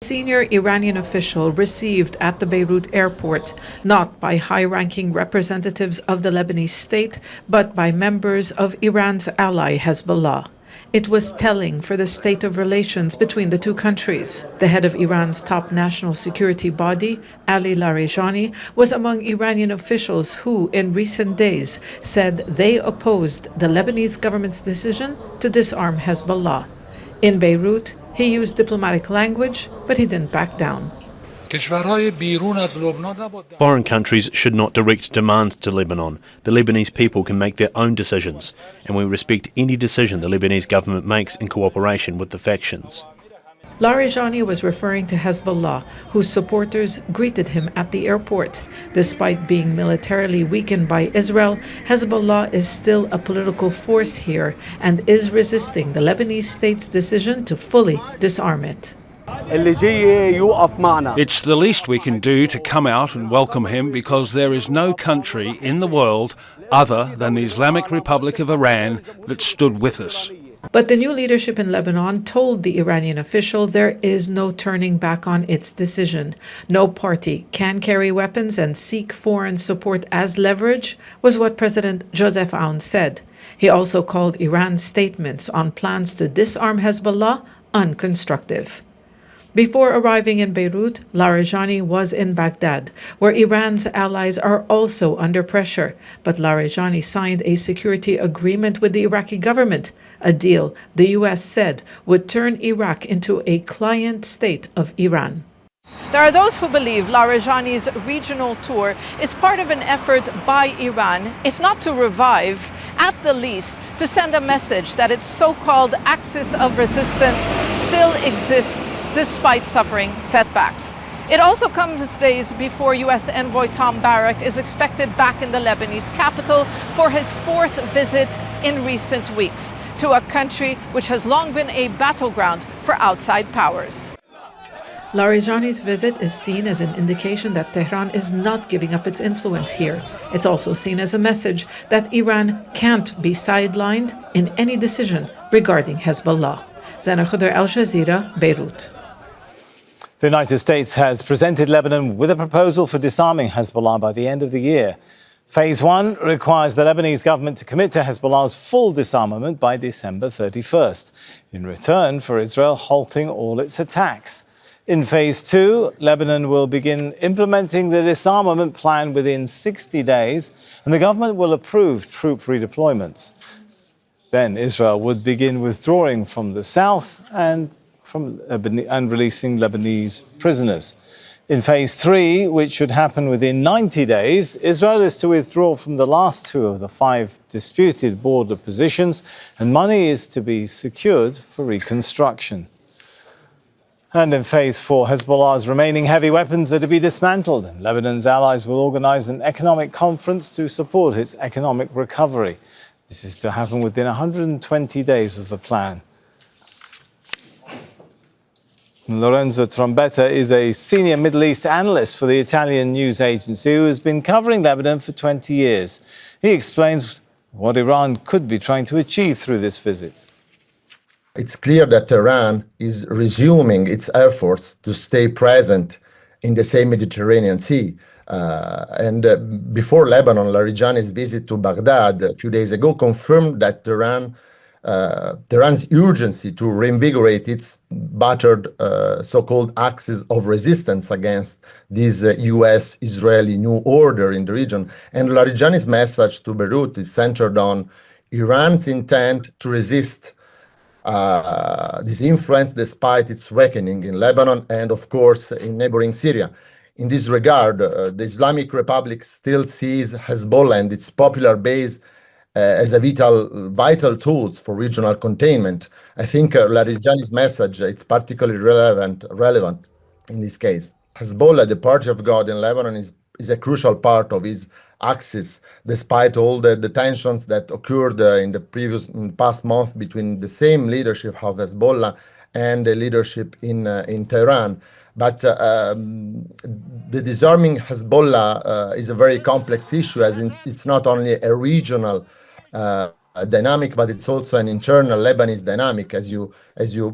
senior Iranian official received at the Beirut airport, not by high-ranking representatives of the Lebanese state, but by members of Iran's ally Hezbollah. It was telling for the state of relations between the two countries. The head of Iran's top national security body, Ali Larijani, was among Iranian officials who, in recent days, said they opposed the Lebanese government's decision to disarm Hezbollah. In Beirut, he used diplomatic language, but he didn't back down. Foreign countries should not direct demands to Lebanon. The Lebanese people can make their own decisions, and we respect any decision the Lebanese government makes in cooperation with the factions. Larijani was referring to Hezbollah, whose supporters greeted him at the airport. Despite being militarily weakened by Israel, Hezbollah is still a political force here and is resisting the Lebanese state's decision to fully disarm it. It's the least we can do to come out and welcome him, because there is no country in the world other than the Islamic Republic of Iran that stood with us. But the new leadership in Lebanon told the Iranian official there is no turning back on its decision. No party can carry weapons and seek foreign support as leverage, was what President Joseph Aoun said. He also called Iran's statements on plans to disarm Hezbollah unconstructive. Before arriving in Beirut, Larijani was in Baghdad, where Iran's allies are also under pressure. But Larijani signed a security agreement with the Iraqi government, a deal the U.S. said would turn Iraq into a client state of Iran. There are those who believe Larijani's regional tour is part of an effort by Iran, if not to revive, at the least, to send a message that its so-called axis of resistance still exists despite suffering setbacks. It also comes days before U.S. envoy Tom Barrack is expected back in the Lebanese capital for his fourth visit in recent weeks to a country which has long been a battleground for outside powers. Larijani's visit is seen as an indication that Tehran is not giving up its influence here. It's also seen as a message that Iran can't be sidelined in any decision regarding Hezbollah. Zeina, Khodr, Al Jazeera, Beirut. The United States has presented Lebanon with a proposal for disarming Hezbollah by the end of the year. Phase 1 requires the Lebanese government to commit to Hezbollah's full disarmament by December 31st, in return for Israel halting all its attacks. In Phase 2, Lebanon will begin implementing the disarmament plan within 60 days, and the government will approve troop redeployments. Then Israel would begin withdrawing from the south and releasing Lebanese prisoners. In Phase 3, which should happen within 90 days, Israel is to withdraw from the last 2 of the 5 disputed border positions, and money is to be secured for reconstruction. And in Phase 4, Hezbollah's remaining heavy weapons are to be dismantled, and Lebanon's allies will organize an economic conference to support its economic recovery. This is to happen within 120 days of the plan. Lorenzo Trombetta is a Senior Middle East Analyst for the Italian news agency who has been covering Lebanon for 20 years. He explains what Iran could be trying to achieve through this visit. It's clear that Tehran is resuming its efforts to stay present in the same Mediterranean Sea. Before Lebanon, Larijani's visit to Baghdad a few days ago confirmed that Tehran's urgency to reinvigorate its battered so-called axis of resistance against this US-Israeli new order in the region. And Larijani's message to Beirut is centered on Iran's intent to resist this influence despite its weakening in Lebanon and, of course, in neighboring Syria. In this regard, the Islamic Republic still sees Hezbollah and its popular base as a vital tools for regional containment. I think Larijani's message is particularly relevant in this case. Hezbollah, the Party of God in Lebanon, is a crucial part of his axis, despite all the tensions that occurred in the past month between the same leadership of Hezbollah and the leadership in Tehran. But the disarming Hezbollah is a very complex issue, as it's not only a regional dynamic, but it's also an internal Lebanese dynamic, as you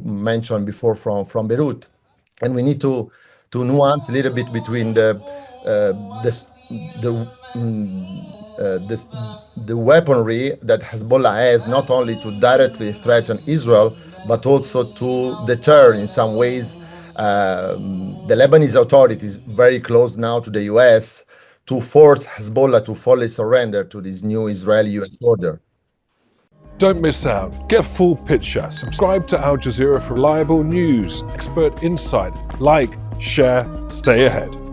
mentioned before from Beirut. And we need to nuance a little bit between the weaponry that Hezbollah has, not only to directly threaten Israel, but also to deter in some ways the Lebanese authorities, very close now to the US, to force Hezbollah to fully surrender to this new Israeli-US order. Don't miss out. Get a full picture. Subscribe to Al Jazeera for reliable news, expert insight. Like, share, stay ahead.